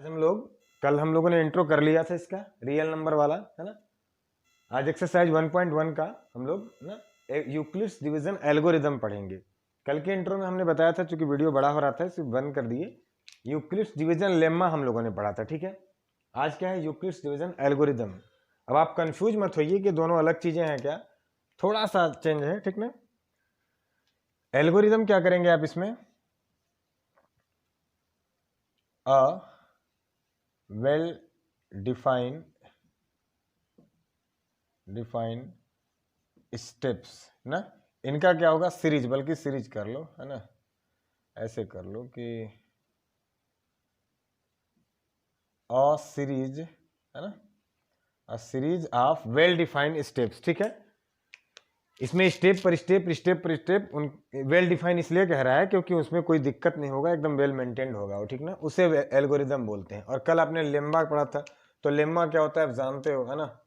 हम लोग कल हम लोगों ने इंट्रो कर लिया था इसका रियल नंबर वाला, है ना। आज एक्सरसाइज 1.1 का हम लोग ना यूक्लिड्स डिवीजन एल्गोरिदम पढ़ेंगे। कल के इंट्रो में हमने बताया था, चूंकि वीडियो बड़ा हो रहा था इसे बंद कर दिए। यूक्लिड्स डिवीजन लेम्मा हम लोगों ने पढ़ा था, ठीक है। आज क्या है, यूक्लिड्स डिवीजन एल्गोरिदम। अब आप कंफ्यूज मत होइए कि दोनों अलग चीजें हैं, क्या थोड़ा सा चेंज है, ठीक ना। एल्गोरिदम क्या करेंगे आप इसमें, अ वेल डिफाइंड स्टेप्स ना, इनका क्या होगा सीरीज, बल्कि सीरीज कर लो, है ना, ऐसे कर लो कि अ सीरीज, है ना, a series of well defined steps, ठीक है। इसमें स्टेप पर स्टेप उन वेल डिफाइन इसलिए कह रहा है क्योंकि उसमें कोई दिक्कत नहीं होगा, एकदम वेल मेंटेन्ड होगा वो, ठीक ना, उसे एल्गोरिदम बोलते हैं। और कल आपने लेम्मा पढ़ा था, तो लेम्मा क्या होता है आप जानते हो, है ना।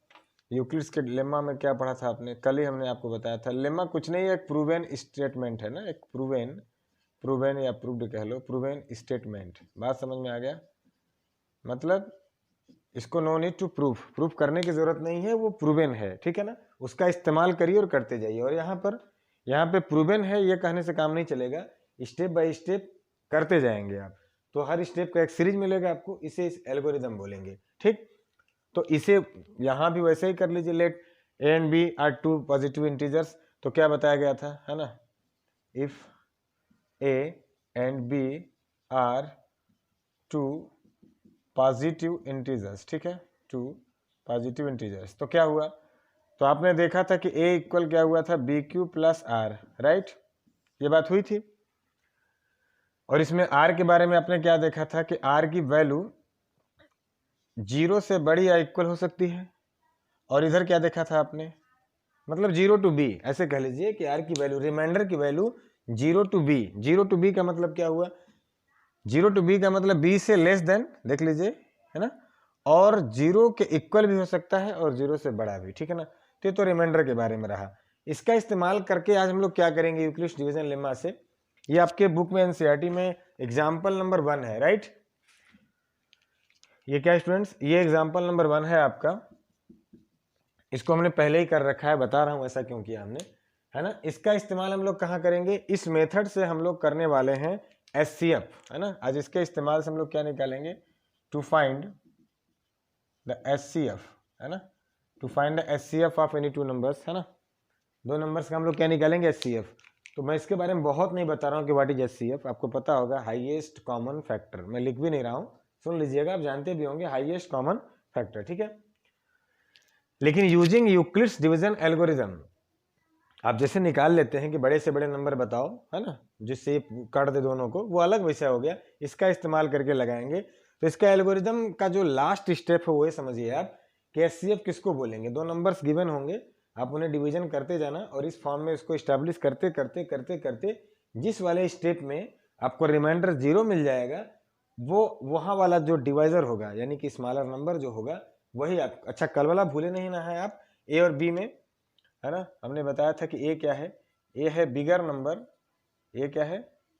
यूक्लिड्स के लेम्मा में क्या पढ़ा था आपने, कल ही हमने आपको बताया था। लेम्मा कुछ नहीं है, एक प्रूवन स्टेटमेंट है ना, एक प्रूवन या प्रूव्ड कह लो, प्रूवन स्टेटमेंट। बात समझ में आ गया, मतलब इसको नो नीड टू प्रूफ करने की जरूरत नहीं है, वो प्रूवन है, ठीक है ना। उसका इस्तेमाल करिए और करते जाइए। और यहाँ पे प्रूवन है ये कहने से काम नहीं चलेगा, स्टेप बाय स्टेप करते जाएंगे आप, तो हर स्टेप का एक सीरीज मिलेगा आपको, इसे इस एल्गोरिदम बोलेंगे, ठीक। तो इसे यहाँ भी वैसे ही कर लीजिए। Let a and b are two positive integers, तो क्या बताया गया था, है ना, if a and b are two positive integers, ठीक है, टू पॉजिटिव इंटीजर्स, तो क्या हुआ, तो आपने देखा था कि a इक्वल क्या हुआ था, b Q plus r, right, ये बात हुई थी। और इसमें r के बारे में आपने क्या देखा था कि r की वैल्यू 0 से बड़ी या इक्वल हो सकती है। और इधर क्या देखा था आपने, मतलब 0 to b, ऐसे कह लीजिए कि r की वैल्यू, रिमाइंडर की value 0 to b, 0 to b का मतलब क्या हुआ, 0 to b का मतलब b से लेस देन, देख लीजिए, है ना, और 0 के इक्वल भी हो सकता है और 0 से बड़ा भी, ठीक है ना। तो रिमाइंडर के बारे में रहा। इसका इस्तेमाल करके आज हम लोग क्या करेंगे, यूक्लिड्स डिवीजन लेम्मा से, ये आपके बुक में एनसीईआरटी में एग्जाम्पल नंबर 1 है, राइट। ये क्या स्टूडेंट्स, ये एग्जाम्पल नंबर 1 है आपका। इसको हमने पहले ही कर रखा है, बता रहा हूं ऐसा क्यों किया हमने, है ना। इसका इस्तेमाल हम लोग कहाँ करेंगे, इस मेथड से हम लोग करने वाले हैं एचसीएफ, है ना। आज इसके इस्तेमाल से हम लोग क्या निकालेंगे, टू फाइंड द एचसीएफ, है ना, to find the HCF of any two numbers, है ना। दो नंबर्स का हम लोग क्या निकालेंगे, एचसीएफ। तो मैं इसके बारे में बहुत नहीं बता रहा हूँ कि व्हाट इज एचसीएफ, आपको पता होगा, हाईएस्ट कॉमन फैक्टर। मैं लिख भी नहीं रहा हूँ, सुन लीजिएगा, आप जानते भी होंगे, हाईएस्ट कॉमन फैक्टर, ठीक है। लेकिन यूजिंग यूक्लिड्स डिवीजन एल्गोरिदम, आप जैसे निकाल लेते हैं कि बड़े से बड़े नंबर बताओ, है ना, जिससे काट दे दोनों को, वो अलग विषय हो गया, इसका इस्तेमाल करके लगाएंगे। तो इसका एल्गोरिदम का जो लास्ट स्टेप है वो ये समझिए आप कि एचसीएफ किसको बोलेंगे। दो नंबर्स गिवन होंगे, आप उन्हें डिवीजन करते जाना और इस फॉर्म में इसको स्टैब्लिश करते करते करते करते जिस वाले स्टेप में आपको रिमाइंडर 0 मिल जाएगा, वो वहां वाला जो डिवाइजर होगा, यानी कि स्मॉलर नंबर जो होगा वही आप, अच्छा कल वाला भूले नहीं ना है आप, ए और बी में, है ना, हमने बताया था कि ए क्या है, ए है बिगर नंबर, ए क्या है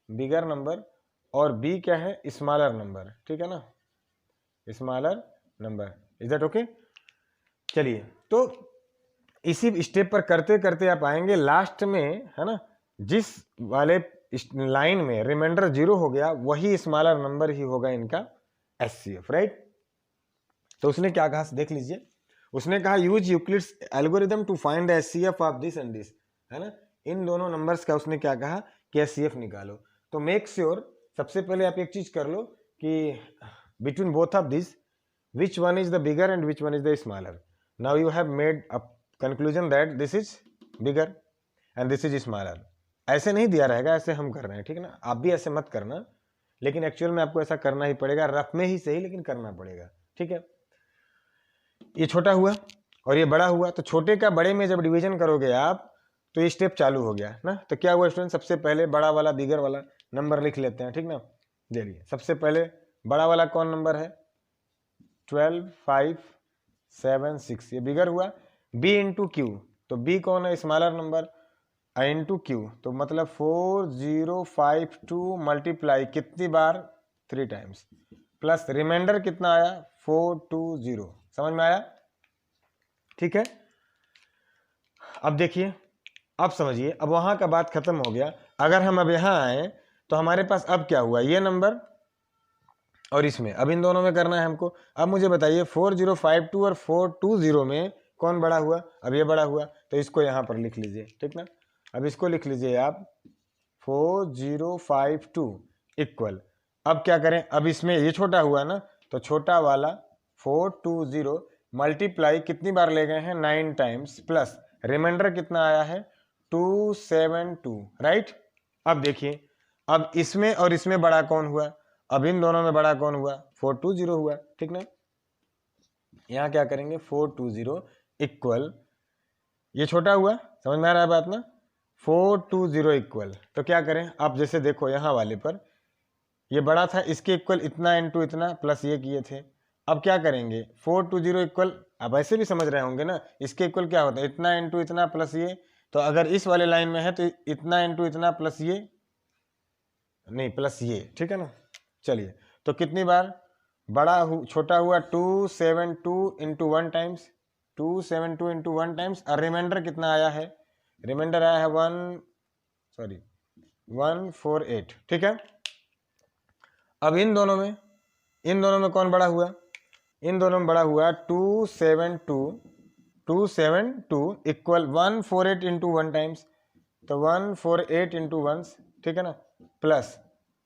बिगर नंबर, और बी क्या है स्मॉलर नंबर, ठीक है ना, smaller number. Is that okay. चलिए, तो इसी स्टेप पर करते करते आप आएंगे लास्ट में, है ना, जिस वाले लाइन में रिमाइंडर 0 हो गया वही स्मॉलर नंबर ही होगा इनका एचसीएफ, राइट। तो उसने क्या कहा देख लीजिए, उसने कहा use Euclid's algorithm to find HCF of this and this, है ना। इन दोनों नंबर्स का उसने क्या कहा कि एचसीएफ निकालो। तो मेक श्योर, सबसे पहले आप एक चीज कर लो कि between both of this which one is the bigger and which one is the smaller. Now you have made a conclusion that this is bigger and this is smaller. ऐसे नहीं दिया रहेगा, ऐसे हम कर रहे हैं, ठीक है ना। आप भी ऐसे मत करना, लेकिन एक्चुअल में आपको ऐसा करना ही पड़ेगा, रफ में ही सही लेकिन करना पड़ेगा, ठीक है। ये छोटा हुआ और ये बड़ा हुआ, तो छोटे का बड़े में जब डिवीजन करोगे आप तो ये स्टेप चालू हो गया ना। तो क्या हुआ स्टूडेंट, सबसे पहले बड़ा वाला बिगर वाला नंबर लिख लेते हैं, ठीक ना। देखिए सबसे पहले बड़ा वाला कौन नंबर है, 12, 5, 7, 6, ये बिगर हुआ। b इंटू क्यू, तो b कौन है स्मॉलर नंबर, इंटू क्यू, तो मतलब 4052 मल्टीप्लाई कितनी बार, 3 टाइम्स, प्लस रिमाइंडर कितना आया 420। समझ में आया? ठीक है, अब देखिए, अब समझिए, अब वहां का बात खत्म हो गया। अगर हम अब यहाँ आए तो हमारे पास अब क्या हुआ, ये नंबर और इसमें, अब इन दोनों में करना है हमको। अब मुझे बताइए 4052 और 420 में कौन बड़ा हुआ? अब ये बड़ा हुआ, तो इसको यहाँ पर लिख लीजिए, ठीक ना। अब इसको लिख लीजिए आप 4052 इक्वल, अब क्या करें, अब इसमें ये छोटा हुआ ना, तो छोटा वाला 420 मल्टीप्लाई कितनी बार ले गए हैं 9 टाइम्स, प्लस रिमाइंडर कितना आया है 272, राइट। अब देखिए, अब इसमें और इसमें बड़ा कौन हुआ? अब इन दोनों में बड़ा कौन हुआ? 420 हुआ, ठीक ना। यहाँ क्या करेंगे 420 इक्वल, ये छोटा हुआ, समझ में आ रहा है बात ना, 420 इक्वल, तो क्या करें, अब जैसे देखो यहाँ वाले पर ये बड़ा था, इसके इक्वल इतना इंटू इतना प्लस ये किए थे। अब क्या करेंगे 420 इक्वल, अब ऐसे भी समझ रहे होंगे ना, इसके इक्वल क्या होता है, इतना इंटू इतना प्लस ये, तो अगर इस वाले लाइन में है तो इतना इंटू इतना प्लस ये, नहीं प्लस ये, ठीक है ना। चलिए, तो कितनी बार बड़ा छोटा हुआ 272 इंटू 1 टाइम्स, 272 इंटू 1 टाइम्स, और रिमाइंडर कितना आया है, रिमाइंडर आया है 148, ठीक है। अब इन दोनों में कौन बड़ा हुआ? इन दोनों में बड़ा हुआ 272 इक्वल 148 इंटू 1 टाइम्स, तो 148 इंटू 1, ठीक है ना, प्लस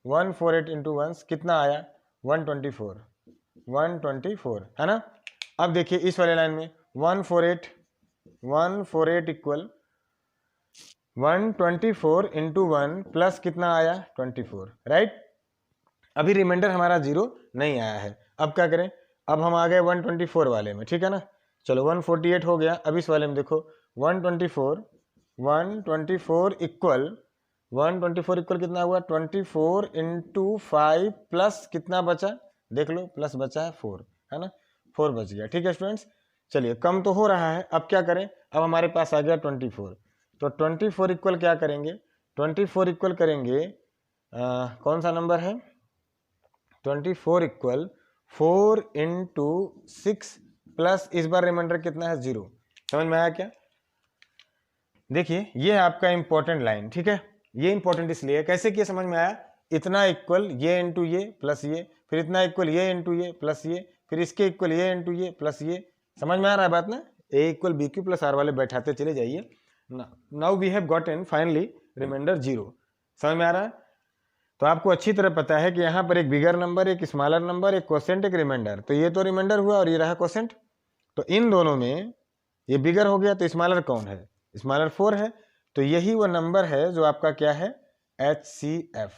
148 इंटू 1 कितना आया 124 है ना। अब देखिए इस वाले लाइन में 148 इक्वल 124 इंटू 1 प्लस कितना आया 24, राइट। अभी रिमाइंडर हमारा 0 नहीं आया है। अब क्या करें, अब हम आ गए 124 वाले में, ठीक है ना। चलो 148 हो गया, अब इस वाले में देखो 124 इक्वल 124 इक्वल कितना हुआ 24 इंटू 5 प्लस कितना बचा, देख लो प्लस बचा है 4, है ना, 4 बच गया, ठीक है स्टूडेंट्स। चलिए, कम तो हो रहा है, अब क्या करें, अब हमारे पास आ गया 24, तो 24 इक्वल क्या करेंगे, 24 इक्वल करेंगे कौन सा नंबर है 24 इक्वल 4 इंटू 6 प्लस इस बार रिमाइंडर कितना है 0। समझ में आया क्या? देखिए, ये आपका इंपॉर्टेंट लाइन, ठीक है, ये इंपॉर्टेंट इसलिए कैसे किया समझ में आया, इतना इक्वल ये इंटू ये प्लस ये, फिर इतना इक्वल ये इंटू ये प्लस ये, फिर इसके इक्वल ये इंटू ये प्लस ये। समझ में आ रहा है बात ना, A equal B Q plus R वाले बैठाते चले जाइए। Now we have gotten finally reminder 0। समझ में आ रहा है? तो आपको अच्छी तरह पता है कि यहाँ पर एक बिगर नंबर, एक स्मॉलर नंबर, एक क्वोशेंट, एक रिमाइंडर, तो ये तो रिमाइंडर हुआ और ये रहा क्वोशेंट। तो इन दोनों में ये बिगर हो गया, तो स्मॉलर कौन है, स्मॉलर 4 है, तो यही वो नंबर है जो आपका क्या है HCF।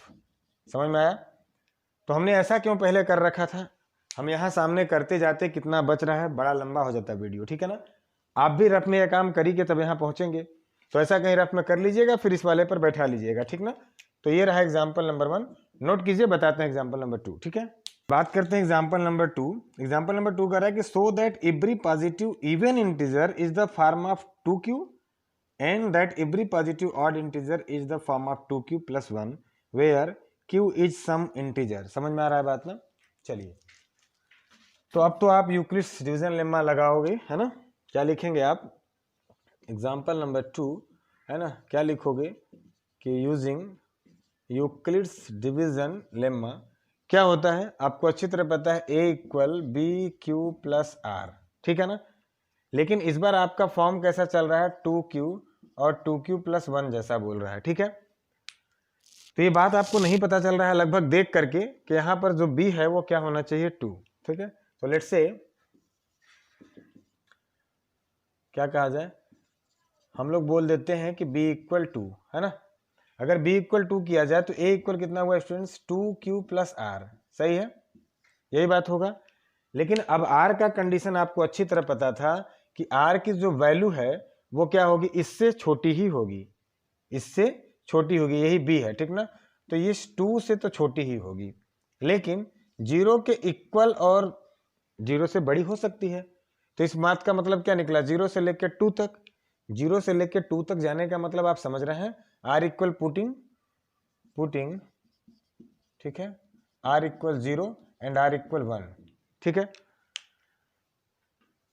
समझ में आया? तो हमने ऐसा क्यों पहले कर रखा था, हम यहाँ सामने करते जाते कितना बच रहा है, बड़ा लंबा हो जाता वीडियो, ठीक है ना। आप भी रफ में यह काम करिए तब यहाँ पहुँचेंगे, तो ऐसा कहीं रफ में कर लीजिएगा, फिर इस वाले पर बैठा लीजिएगा, ठीक ना। तो ये रहा एग्जाम्पल नंबर 1, नोट कीजिए, बताते हैं एग्जाम्पल नंबर 2, ठीक है। बात करते हैं एग्जाम्पल नंबर 2। एग्जाम्पल नंबर 2 कह रहा है कि so that every positive even integer is the form of 2q and that every positive odd integer is the form of 2q plus 1 where q is some integer। समझ में आ रहा है बात ना। चलिए, तो अब तो आप यूक्लिड्स डिवीजन लेम्मा लगाओगे, है ना। क्या लिखेंगे आप, एग्जाम्पल नंबर 2, है ना, क्या लिखोगे कि यूजिंग यूक्लिड्स डिवीजन लेम्मा क्या होता है, आपको अच्छी तरह पता है, a equal B Q plus r, ठीक है ना। लेकिन इस बार आपका फॉर्म कैसा चल रहा है 2q और 2q प्लस 1 जैसा बोल रहा है, ठीक है। तो ये बात आपको नहीं पता चल रहा है लगभग देख करके कि यहाँ पर जो b है वो क्या होना चाहिए 2, ठीक है। तो लेट्स से क्या कहा जाए, हम लोग बोल देते हैं कि b इक्वल 2, है ना। अगर b इक्वल 2 किया जाए तो a इक्वल कितना हुआ स्टूडेंट्स 2q प्लस आर, सही है, यही बात होगा। लेकिन अब r का कंडीशन आपको अच्छी तरह पता था कि r की जो वैल्यू है वो क्या होगी, इससे छोटी ही होगी, इससे छोटी होगी, यही b है, ठीक ना। तो ये 2 से तो छोटी ही होगी, लेकिन 0 के इक्वल और 0 से बड़ी हो सकती है। तो इस बात का मतलब क्या निकला, 0 से लेकर 2 तक, 0 से लेकर 2 तक जाने का मतलब आप समझ रहे हैं, r इक्वल पुटिंग, ठीक है, r equal 0 and r equal 1, ठीक है,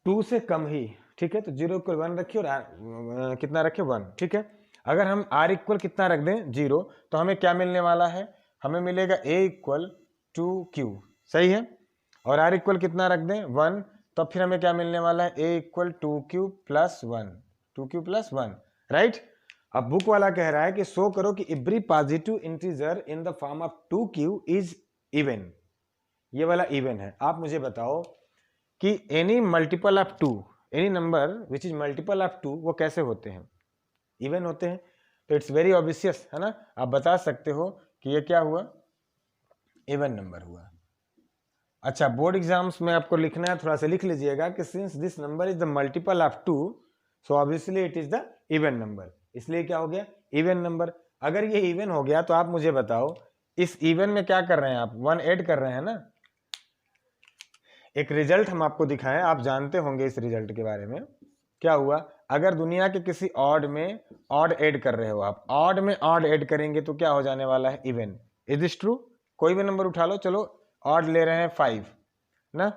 2 से कम ही, ठीक है, तो 0 इक्वल 1 रखिए और कितना रखे 1, ठीक है। अगर हम r इक्वल कितना रख दें 0, तो हमें क्या मिलने वाला है, हमें मिलेगा a इक्वल 2q, सही है, और r इक्वल कितना रख दें 1, तो फिर हमें क्या मिलने वाला है a equal 2q plus 1, 2q plus 1, right. अब बुक वाला कह रहा है कि शो करो कि every positive integer in the form of 2q is even, ये वाला इवन है। आप मुझे बताओ कि any multiple of 2, any number which is multiple of 2 वो कैसे होते हैं, इवन होते हैं। तो इट्स वेरी ऑब्वियस है ना, आप बता सकते हो कि ये क्या हुआ, इवन नंबर हुआ। अच्छा, बोर्ड एग्जाम्स में आपको लिखना है, थोड़ा सा लिख लीजिएगा कि since this number is the multiple of 2 so obviously it is the even number, इसलिए क्या हो गया, इवन नंबर। अगर ये इवन हो गया तो आप मुझे बताओ इस इवन में क्या कर रहे हैं आप, 1 ऐड कर रहे हैं ना। एक रिजल्ट हम आपको दिखाएं, आप जानते होंगे इस रिजल्ट के बारे में। क्या हुआ, अगर दुनिया के किसी ऑड में ऑड ऐड कर रहे हो आप, ऑड में ऑड ऐड करेंगे तो क्या हो जाने वाला है, इवन। इज दिस ट्रू, कोई भी नंबर उठा लो, चलो ऑड ले रहे हैं 5 ना,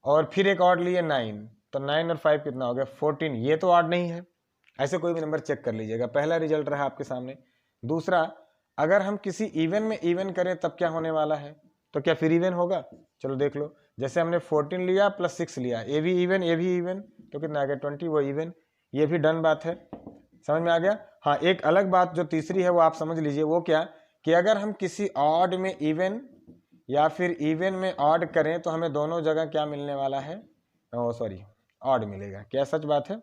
और फिर एक ऑड लिए 9, तो 9 और 5 कितना हो गया 14, ये तो ऑड नहीं है। ऐसे कोई भी नंबर चेक कर लीजिएगा, पहला रिजल्ट रहा आपके सामने। दूसरा, अगर हम किसी इवन में इवन करें तब क्या होने वाला है, तो क्या फिर इवन होगा, चलो देख लो। जैसे हमने 14 लिया प्लस 6 लिया, ये भी इवन ये भी इवन, तो कितना आ गया 20, वो इवन, ये भी डन बात है, समझ में आ गया। हाँ, एक अलग बात जो तीसरी है वो आप समझ लीजिए, वो क्या कि अगर हम किसी ऑड में इवन या फिर इवन में ऑड करें तो हमें दोनों जगह क्या मिलने वाला है, सॉरी ऑड मिलेगा। क्या सच बात है,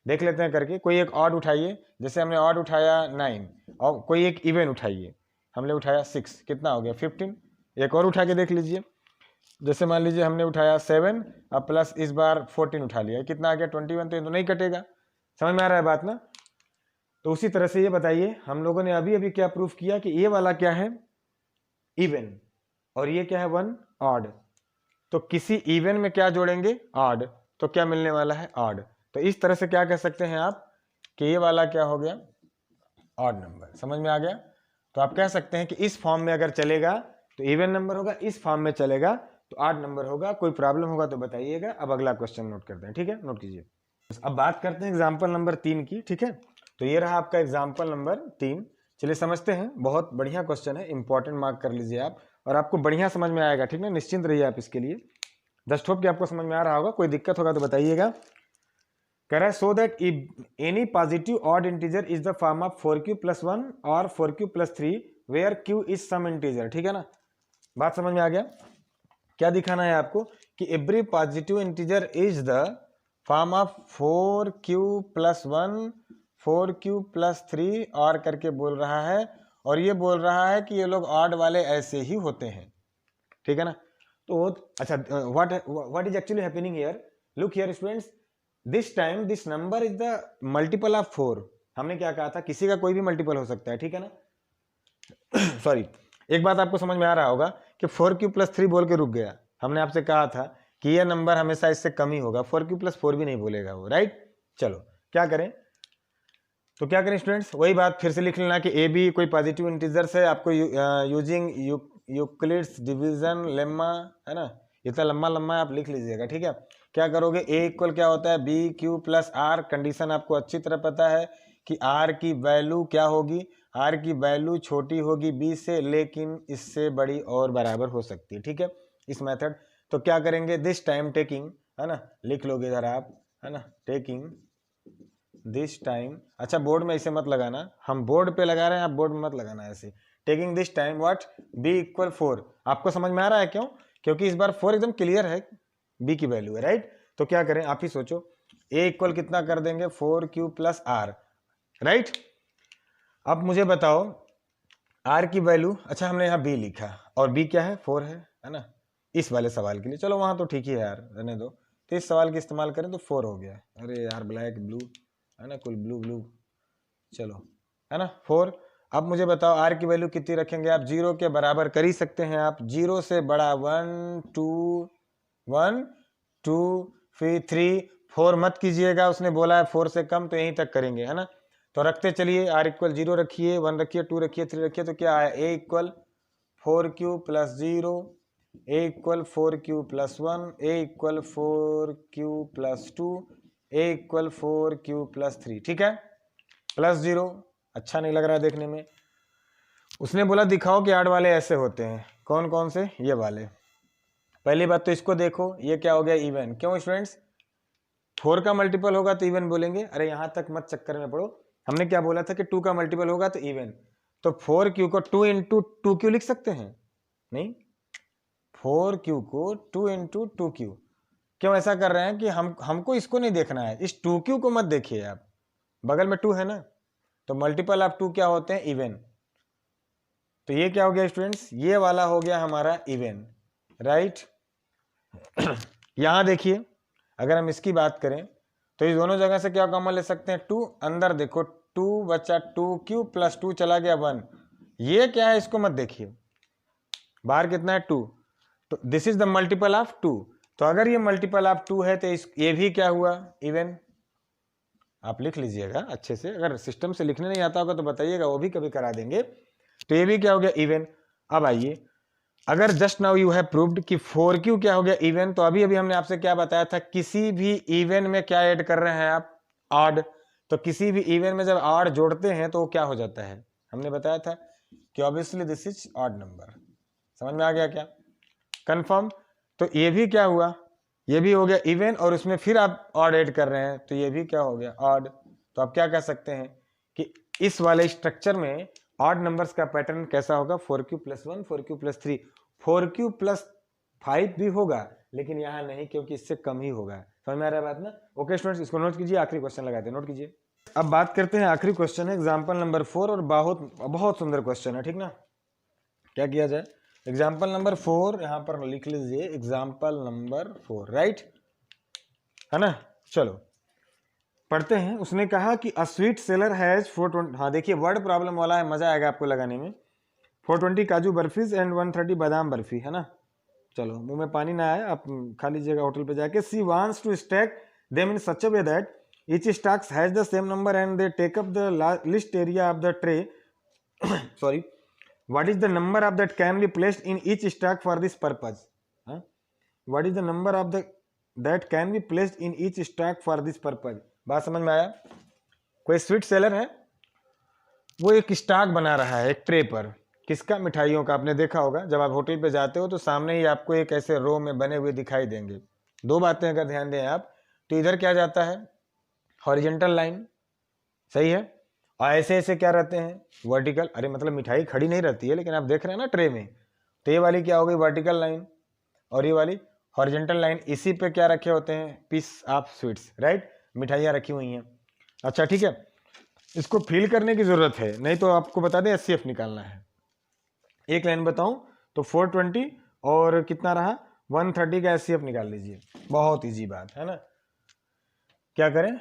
देख लेते हैं करके। कोई एक ऑड उठाइए, जैसे हमने ऑड उठाया 9, और कोई एक इवन उठाइए, हमने उठाया 6, कितना हो गया 15। एक और उठा के देख लीजिए, जैसे मान लीजिए हमने उठाया 7 अब प्लस इस बार 14 उठा लिया, कितना आ गया 21, तो ये तो नहीं कटेगा, समझ में आ रहा है बात ना। तो उसी तरह से ये बताइए, हम लोगों ने अभी अभी क्या प्रूफ किया कि ये वाला क्या है, इवन, और ये क्या है 1 ऑड, तो किसी इवन में क्या जोड़ेंगे, ऑड, तो क्या मिलने वाला है, ऑड। तो इस तरह से क्या कह सकते हैं आप कि ये वाला क्या हो गया, ऑड नंबर, समझ में आ गया। तो आप कह सकते हैं कि इस फॉर्म में अगर चलेगा तो इवन नंबर होगा, इस फॉर्म में चलेगा तो ऑड नंबर होगा। कोई प्रॉब्लम होगा तो बताइएगा। अब अगला क्वेश्चन नोट करते हैं, ठीक है, नोट कीजिए। अब बात करते हैं एग्जाम्पल नंबर 3 की, ठीक है। तो ये रहा आपका एग्जाम्पल नंबर 3, चलिए समझते हैं। बहुत बढ़िया क्वेश्चन है, इंपॉर्टेंट मार्क कर लीजिए आप, और आपको बढ़िया समझ में आएगा, ठीक है, निश्चिंत रहिए आप इसके लिए। जस्ट होप कि आपको समझ में आ रहा होगा, कोई दिक्कत होगा तो बताइएगा। कह रहा है so that any positive odd integer is the form of 4q plus 1 और 4q plus 3 where q is some integer, ठीक है ना, बात समझ में आ गया। क्या दिखाना है आपको कि every positive integer is the form of 4q plus 1 4q plus 3 और करके बोल रहा है, और ये बोल रहा है कि ये लोग ऑड वाले ऐसे ही होते हैं, ठीक है ना। तो अच्छा, what is actually happening here, look here students, this time this number is the multiple of 4। हमने क्या कहा था, किसी का कोई भी मल्टीपल हो सकता है, ठीक है ना। सॉरी, एक बात आपको समझ में आ रहा होगा कि 4q प्लस 3 बोल के रुक गया। हमने आपसे कहा था कि यह नंबर हमेशा इससे कम ही होगा, 4q प्लस 4 भी नहीं बोलेगा वो, राइट। चलो क्या करें, तो क्या करें स्टूडेंट्स, वही बात फिर से लिख लेना कि ए बी कोई पॉजिटिव इंटीजर्स है, आपको यूजिंग यूक्लिड्स डिवीजन लेम्मा, है ना, इतना लंबा लंबा आप लिख लीजिएगा, ठीक है। क्या करोगे, ए इक्वल क्या होता है, b Q plus r, condition आपको अच्छी तरह पता है कि आर की वैल्यू क्या होगी, आर की वैल्यू छोटी होगी बी से, लेकिन इससे बड़ी और बराबर हो सकती है, ठीक है, इस मेथड। तो क्या करेंगे, दिस टाइम टेकिंग, है ना, लिख लोगे इधर आप, है ना, टेकिंग दिस टाइम। अच्छा, बोर्ड में ऐसे मत लगाना, हम बोर्ड पे लगा रहे हैं, आप बोर्ड में मत लगाना ऐसे। Taking this time what, b equal 4, आपको समझ में आ रहा है क्यों, क्योंकि इस बार 4 एकदम क्लियर है, बी की वैल्यू है, राइट। तो क्या करें, आप ही सोचो, ए इक्वल कितना कर देंगे 4q प्लस आर, राइट। अब मुझे बताओ आर की वैल्यू, अच्छा हमने यहाँ बी लिखा और बी क्या है 4 है ना, इस वाले सवाल के लिए। चलो वहां तो ठीक ही है यार, रहने दो। तो इस सवाल के इस्तेमाल करें तो 4 हो गया, अरे यार ब्लैक ब्लू है ना, कुल ब्लू ब्लू, चलो है ना 4। अब मुझे बताओ आर की वैल्यू कितनी रखेंगे आप, 0 के बराबर कर ही सकते हैं आप, 0 से बड़ा 1 2 फिर 3 4 मत कीजिएगा, उसने बोला है 4 से कम, तो यहीं तक करेंगे, है ना। तो रखते चलिए, आर इक्वल 0 रखिए, 1 रखिए, 2 रखिए, 3 रखिए, तो क्या आया, ए इक्वल 4q प्लस 0 ए इक्वल 4q प्लस 1, ए इक्वल 4q प्लस 2, ए इक्वल 4q प्लस 3, ठीक है, प्लस 0 अच्छा नहीं लग रहा है देखने में। उसने बोला दिखाओ कि 8 वाले ऐसे होते हैं, कौन कौन से, ये वाले। पहली बात तो इसको देखो, ये क्या हो गया, इवन। क्यों स्टूडेंट्स, 4 का मल्टीपल होगा तो इवन बोलेंगे। अरे यहां तक मत चक्कर में पड़ो, हमने क्या बोला था कि 2 का मल्टीपल होगा तो इवन। तो 4q को 2 इंटू 2q लिख सकते हैं, नहीं, 4q को 2 इंटू 2q। क्यों ऐसा कर रहे हैं कि हमको इसको नहीं देखना है, इस 2q को मत देखिए आप, बगल में 2 है ना, तो मल्टीपल ऑफ 2 क्या होते हैं, इवन। तो ये क्या हो गया स्टूडेंट्स, ये वाला हो गया हमारा इवन, राइट। यहां देखिए, अगर हम इसकी बात करें तो इस दोनों जगह से क्या कॉमन ले सकते हैं, 2, अंदर देखो 2 बचा 2q प्लस 2 चला गया 1, ये क्या है इसको मत देखिए, बाहर कितना है 2, तो this is the multiple of 2। तो अगर ये मल्टीपल ऑफ 2 है तो ये भी क्या हुआ, इवन। आप लिख लीजिएगा अच्छे से, अगर सिस्टम से लिखने नहीं आता होगा तो बताइएगा, वो भी कभी करा देंगे। तो ये भी क्या हो गया, इवन। अब आइए, अगर just now you have proved कि 4q क्या हो गया, इवन, तो अभी अभी हमने आपसे क्या बताया था, किसी भी इवन में क्या ऐड कर रहे हैं आप, ऑड। तो किसी भी इवन में जब ऑड जोड़ते हैं तो वो क्या हो जाता है, हमने बताया था कि obviously this is odd number. समझ में आ गया क्या, कंफर्म। तो ये भी क्या हुआ, ये भी हो गया इवन, और उसमें फिर आप ऑड ऐड कर रहे हैं तो ये भी क्या हो गया, ऑड। तो आप क्या कह सकते हैं कि इस वाले स्ट्रक्चर में ऑड नंबर्स का पैटर्न कैसा होगा, 4q plus 1, 4q plus 3, 4q plus 5 भी होगा, लेकिन यहाँ नहीं, क्योंकि इससे कम ही होगा। समझ में आ रहा है बात ना। ओके स्टूडेंट्स, इसको नोट कीजिए, आखिरी क्वेश्चन लगाते हैं, नोट कीजिए। अब बात करते हैं, आखिरी क्वेश्चन है एग्जाम्पल नंबर 4, और बहुत बहुत सुंदर क्वेश्चन है, ठीक ना। क्या किया जाए, एग्जाम्पल नंबर 4 यहाँ पर लिख लीजिए, एग्जाम्पल नंबर 4, राइट, है ना। चलो पढ़ते हैं। उसने कहा कि अ स्वीट सेलर हैज 420, हाँ देखिए वर्ड प्रॉब्लम वाला है, मजा आएगा आपको लगाने में। 420 काजू बर्फीज एंड 130 बादाम बर्फी, है ना। चलो मुंह में पानी ना आए, आप खा लीजिएगा होटल पे जाके। She wants to stack them in such a way that each stacks has the same number and they take up the list area of the tray. Sorry, what is the number of that can be placed in each stack for this purpose? What is the number of the that can be placed in each stack for this purpose? बात समझ में आया। कोई sweet seller है, वो एक stock बना रहा है एक ट्रे पर, किसका, मिठाइयों का। आपने देखा होगा जब आप होटल पे जाते हो तो सामने ही आपको एक ऐसे रो में बने हुए दिखाई देंगे। दो बातें अगर ध्यान दें आप, तो इधर क्या जाता है, हॉरिजेंटल लाइन, सही है, और ऐसे ऐसे क्या रहते हैं, वर्टिकल। अरे मतलब मिठाई खड़ी नहीं रहती है, लेकिन आप देख रहे हैं ना ट्रे में, तो ये वाली क्या हो गई, वर्टिकल लाइन, और ये वाली हॉरिजेंटल लाइन। इसी पे क्या रखे होते हैं, पीस ऑफ स्वीट्स, राइट, मिठाइयाँ रखी हुई हैं। अच्छा ठीक है, इसको फिल करने की जरूरत है, नहीं तो आपको बता दें एचसीएफ निकालना है। एक लाइन बताऊं तो 420 और कितना रहा 130 का एचसीएफ निकाल लीजिए, बहुत इजी बात है ना। क्या करें,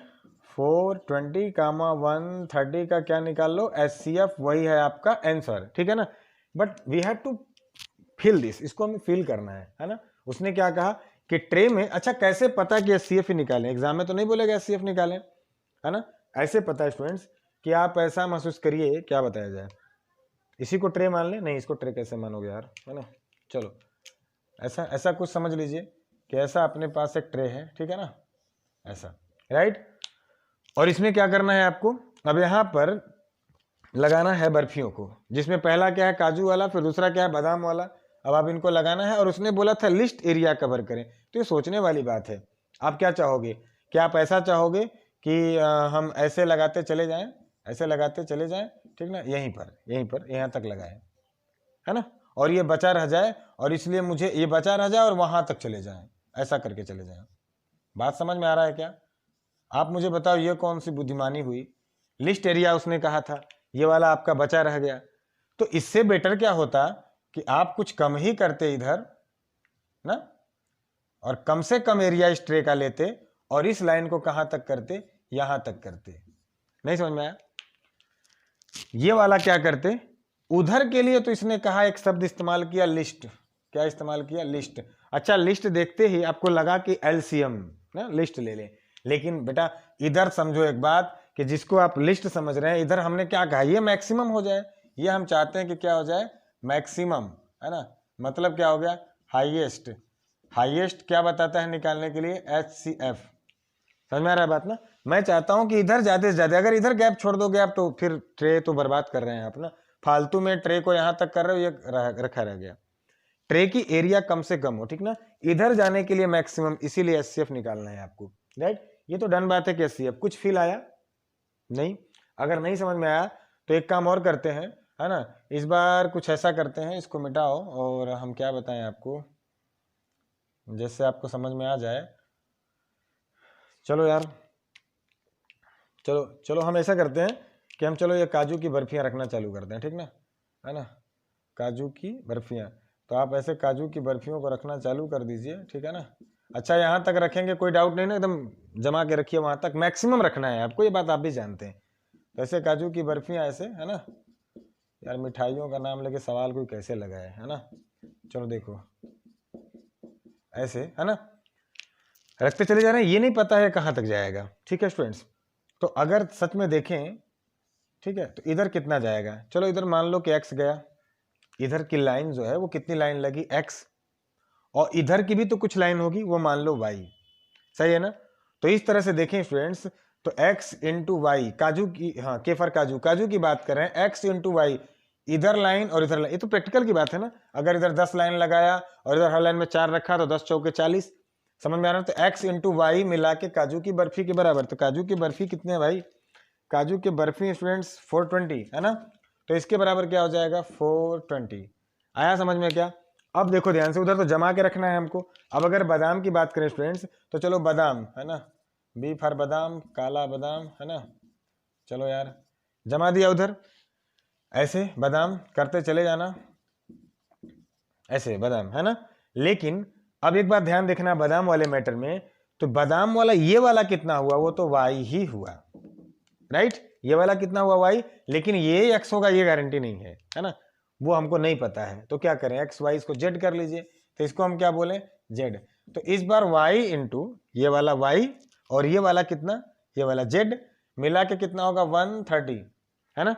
420 कामा 130 का क्या निकाल लो, एचसीएफ, वही है आपका आंसर, ठीक है ना। But we have to fill this, इसको हमें फिल करना है ना। उसने क्या कहा कि ट्रे में, अच्छा कैसे पता कि एचसीएफ ही निकालें, एग्जाम में तो नहीं बोलेगा एचसीएफ निकालें, है ना। ऐसे पता है स्टूडेंट्स कि आप ऐसा महसूस करिए, क्या बताया जाए, इसी को ट्रे मान लें, नहीं इसको ट्रे कैसे मानोगे यार, है ना। चलो ऐसा ऐसा कुछ समझ लीजिए कि ऐसा अपने पास एक ट्रे है, ठीक है ना, ऐसा, राइट। और इसमें क्या करना है आपको, अब यहाँ पर लगाना है बर्फियों को, जिसमें पहला क्या है काजू वाला, फिर दूसरा क्या है बादाम वाला। अब आप इनको लगाना है, और उसने बोला था लिस्ट एरिया कवर करें, तो ये सोचने वाली बात है। आप क्या चाहोगे, क्या आप ऐसा चाहोगे कि हम ऐसे लगाते चले जाएं, ऐसे लगाते चले जाएं, ठीक ना, यहीं पर यहाँ तक लगाएं, है ना, और ये बचा रह जाए, और इसलिए मुझे ये बचा रह जाए और वहां तक चले जाएं, ऐसा करके चले जाएं। बात समझ में आ रहा है क्या, आप मुझे बताओ ये कौन सी बुद्धिमानी हुई। लिस्ट एरिया उसने कहा था, ये वाला आपका बचा रह गया, तो इससे बेटर क्या होता कि आप कुछ कम ही करते इधर ना, और कम से कम एरिया इस ट्रे का लेते, और इस लाइन को कहां तक करते, यहां तक करते। नहीं समझ में आया, ये वाला क्या करते उधर के लिए, तो इसने कहा एक शब्द इस्तेमाल किया, लिस्ट। क्या इस्तेमाल किया, लिस्ट। अच्छा लिस्ट देखते ही आपको लगा कि एलसीएम ना, लिस्ट ले लें, लेकिन बेटा इधर समझो एक बात कि जिसको आप लिस्ट समझ रहे हैं, इधर हमने क्या कहा, ये मैक्सिमम हो जाए, ये हम चाहते हैं कि क्या हो जाए, मैक्सिमम, है ना। मतलब क्या हो गया, हाईएस्ट, हाईएस्ट क्या बताता है निकालने के लिए, HCF। समझ में आ रहा है बात ना। मैं चाहता हूं कि इधर ज्यादा से ज्यादा, अगर इधर गैप छोड़ दोगे आप तो फिर ट्रे तो बर्बाद कर रहे हैं आप ना, फालतू में ट्रे को यहां तक कर रहे हो, ये रखा रह गया। ट्रे की एरिया कम से कम हो, ठीक ना, इधर जाने के लिए मैक्सिमम, इसीलिए HCF निकालना है आपको, राइट। ये तो डन बात है कि HCF। कुछ फील आया नहीं? अगर नहीं समझ में आया तो एक काम और करते हैं, है ना, इस बार कुछ ऐसा करते हैं, इसको मिटाओ और हम क्या बताएं आपको, जैसे आपको समझ में आ जाए। चलो यार, चलो चलो हम ऐसा करते हैं कि हम चलो ये काजू की बर्फियां रखना चालू करते हैं, ठीक ना, है ना, काजू की बर्फियां। तो आप ऐसे काजू की बर्फियों को रखना चालू कर दीजिए, ठीक है ना। अच्छा यहाँ तक रखेंगे, कोई डाउट नहीं ना, एकदम जमा के रखिए, वहां तक मैक्सिमम रखना है आपको, ये बात आप भी जानते हैं। तो ऐसे काजू की बर्फियां ऐसे, है ना यार, मिठाइयों का नाम लेके सवाल कोई कैसे लगाए, है ना। चलो देखो ऐसे, है ना, रखते चले जा रहे हैं, ये नहीं पता है कहाँ तक जाएगा, ठीक है स्टूडेंट्स। तो अगर सच में देखें, ठीक है, तो इधर कितना जाएगा, चलो इधर मान लो कि x गया, इधर की लाइन जो है वो कितनी लाइन लगी, x, और इधर की भी तो कुछ लाइन होगी, वो मान लो y, सही है ना। तो इस तरह से देखें स्टूडेंट्स, तो x इंटू वाई, काजू की, हाँ के फॉर काजू, काजू की बात कर रहे हैं, x इंटू वाई, इधर लाइन और इधर लाइन, ये तो प्रैक्टिकल की बात है ना। अगर इधर 10 लाइन लगाया और इधर हर लाइन में 4 रखा तो 10 चौके 40, समझ में आ रहा है। तो x इंटू वाई मिला के काजू की बर्फी के बराबर। तो काजू की बर्फी कितने है भाई, काजू की बर्फी स्टूडेंट्स 420, है ना। तो इसके बराबर क्या हो जाएगा, 420। आया समझ में क्या? अब देखो ध्यान से, उधर तो जमा के रखना है हमको। अब अगर बादाम की बात करें स्टूडेंट्स, तो चलो बादाम, है ना, बी फॉर बादाम, काला बादाम, है ना, चलो यार जमा दिया उधर, ऐसे बादाम करते चले जाना, ऐसे बादाम, है ना। लेकिन अब एक बात ध्यान देखना बादाम वाले मैटर में, तो बादाम वाला ये वाला कितना हुआ, वो तो वाई ही हुआ, राइट। ये वाला कितना हुआ, वाई, लेकिन ये एक्स होगा ये गारंटी नहीं है ना, वो हमको नहीं पता है। तो क्या करें, एक्स वाई इसको जेड कर लीजिए, तो इसको हम क्या बोले, जेड। तो इस बार वाई इंटू ये वाला वाई और ये वाला कितना, ये वाला जेड, मिला के कितना होगा 130, है ना।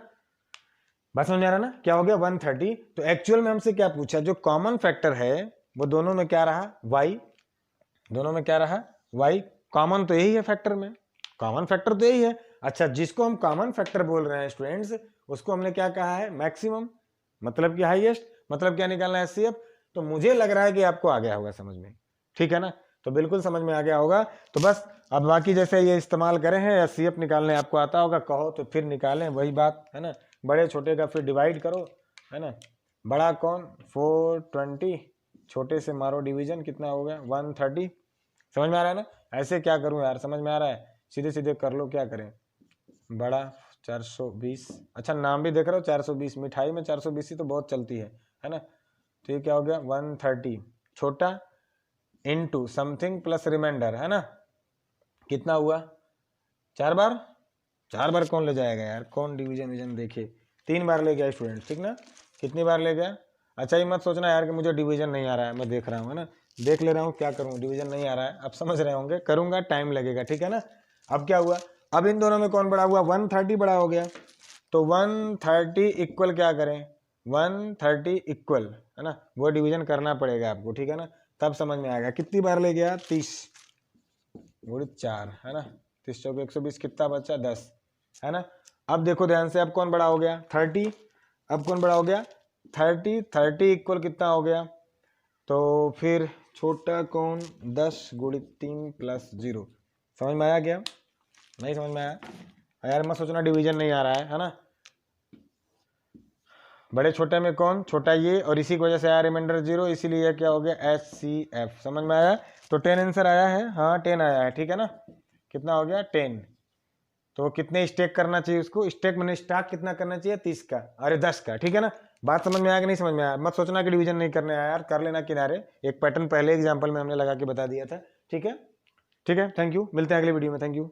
बात समझ आ रहा ना, क्या हो गया 130। तो एक्चुअल में हमसे क्या पूछा, जो कॉमन फैक्टर है वो दोनों में क्या रहा, वाई, दोनों में क्या रहा, वाई। कॉमन तो यही है फैक्टर में, कॉमन फैक्टर तो यही है। अच्छा, जिसको हम कॉमन फैक्टर बोल रहे हैं स्टूडेंट्स, उसको हमने क्या कहा है, मैक्सिमम, मतलब कि हाईएस्ट, मतलब क्या निकालना है, HCF। तो मुझे लग रहा है कि आपको आ गया होगा समझ में, ठीक है ना। तो बिल्कुल समझ में आ गया होगा। तो बस अब बाकी जैसे ये इस्तेमाल करें हैं, HCF निकालने आपको आता होगा, कहो तो फिर निकालें, वही बात है ना। बड़े छोटे का फिर डिवाइड करो, है ना, बड़ा कौन 420, छोटे से मारो डिवीजन, कितना हो गया 130। समझ में आ रहा है ना। ऐसे क्या करूं यार, समझ में आ रहा है, सीधे सीधे कर लो, क्या करें, बड़ा 420, अच्छा नाम भी देख रहे हो 420, मिठाई में 420 ही तो बहुत चलती है ना। तो ये क्या हो गया 130, छोटा इनटू समथिंग प्लस रिमाइंडर, है ना, कितना हुआ 4 बार, 4 बार कौन ले जाएगा यार, कौन डिवीजन विजन देखे, 3 बार ले गया स्टूडेंट, ठीक ना, कितनी बार ले गया। अच्छा ये मत सोचना यार कि मुझे डिवीजन नहीं आ रहा है, मैं देख रहा हूँ, है ना, देख ले रहा हूँ, क्या करूँ, डिवीजन नहीं आ रहा है, अब समझ रहे होंगे, करूंगा टाइम लगेगा, ठीक है ना। अब क्या हुआ, अब इन दोनों में कौन बड़ा हुआ, 130 बड़ा हो गया। तो 130 इक्वल क्या करें, 130 इक्वल, है ना, वो डिवीजन करना पड़ेगा आपको, ठीक है ना, तब समझ में आएगा। कितनी बार ले गया, 30 गुणित 4, है ना, 30 चौके 120, कितना बचा 10, है ना। अब देखो ध्यान से, अब कौन बड़ा हो गया 30, अब कौन बड़ा हो गया 30 इक्वल कितना हो गया, तो फिर छोटा कौन 10 गुणित 3 प्लस 0। समझ में आया क्या, नहीं समझ में आया यार, मत सोचना डिवीजन नहीं आ रहा है ना। बड़े छोटे में कौन, छोटा ये, और इसी की वजह से आया रिमाइंडर 0, इसीलिए क्या हो गया HCF। समझ में आया। तो 10 आंसर आया है, हाँ 10 आया है, ठीक है ना, कितना हो गया 10। तो कितने स्टेक करना चाहिए उसको, स्टेक मैंने स्टाक कितना करना चाहिए 30 का, अरे 10 का, ठीक है ना। बात समझ में आया कि नहीं समझ में आया, मत सोचना कि डिवीजन नहीं करने आया यार, कर लेना किनारे, एक पैटर्न पहले एग्जाम्पल में हमने लगा के बता दिया था, ठीक है। ठीक है, थैंक यू, मिलते हैं अगले वीडियो में, थैंक यू।